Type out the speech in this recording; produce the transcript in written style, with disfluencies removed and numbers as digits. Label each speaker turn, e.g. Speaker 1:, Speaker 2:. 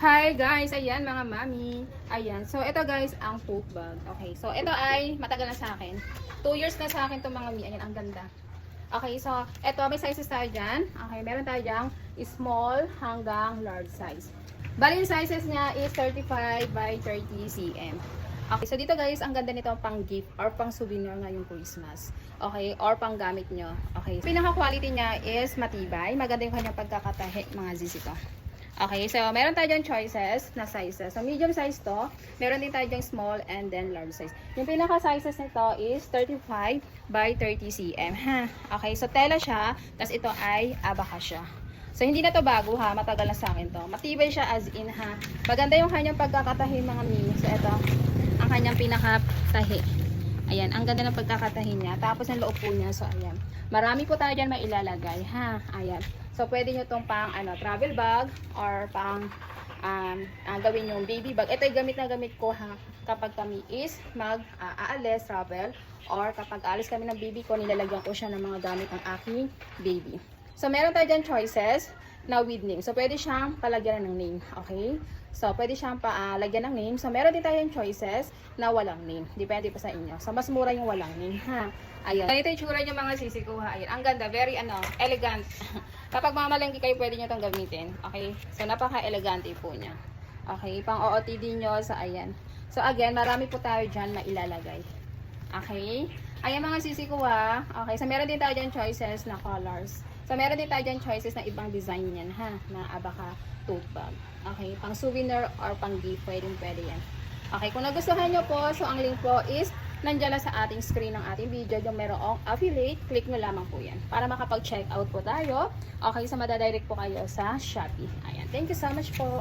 Speaker 1: Hi guys! Ayan mga mami. Ayan. So ito guys ang tote bag. Okay. So ito ay matagal na sa akin. 2 years na sa akin itong mga mi. Ayan ang ganda. Okay. So ito may sizes tayo dyan. Okay. Meron tayo dyan small hanggang large size. Bali yung sizes niya is 35 by 30 cm. Okay. So dito guys ang ganda nito pang gift or pang souvenir ngayong Christmas. Okay. Or pang gamit nyo. Okay. Pinaka quality niya is matibay. Maganda yung kanyang pagkakatahi mga sis ito. Okay, so meron tayo dyan choices na sizes. So medium size to, meron din tayo dyan small and then large size. Yung pinaka sizes nito is 35 by 30 cm. Ha? Okay, so tela siya, tapos ito ay abaka siya. So hindi na to bago ha, matagal na sa akin to. Matibay siya as in ha. Maganda yung kanyang pagkakatahi mga mini. So ito, ang kanyang pinakatahi. Ayan, ang ganda ng pagkakatahi niya. Tapos ang loob po niya, so ayan. Marami po tayo dyan mailalagay ha. Ayan. So, pwede nyo itong pang travel bag or pang gawin yung baby bag. Ito ay gamit na gamit ko ha, kapag kami is mag-aalis, travel, or kapag aalis kami ng baby ko, nilalagyan ko siya ng mga gamit ng aking baby. So, meron tayo dyan choices na with name. So, pwede siyang palagyan ng name. Okay? So, pwede siyang palagyan ng name. So, meron din tayong choices na walang name. Depende pa sa inyo. So, mas mura yung walang name ha. Ayan. Ganito yung tsura yung mga sisi ko ha. Ayan. Ang ganda. Very elegant. Kapag mamalengke kayo, pwede nyo itong gamitin. Okay? So, napaka-elegante po niya. Okay? Pang OOTD nyo sa ayan. So, again, marami po tayo dyan mailalagay. Okay? Ayan mga sisi ko ha. Okay? So, meron din tayo dyan choices na colors. So, meron din tayo dyan choices na ibang design yan ha. Na abaka tote bag. Okay? Pang souvenir or pang gift. Pwede yan. Okay? Kung nagustuhan nyo po, so ang link po is nandiyan na sa ating screen ng ating video yung merong affiliate, click nyo lamang po yan para makapag-check out po tayo. Okay, so madadirect po kayo sa Shopee. Ayan, thank you so much po.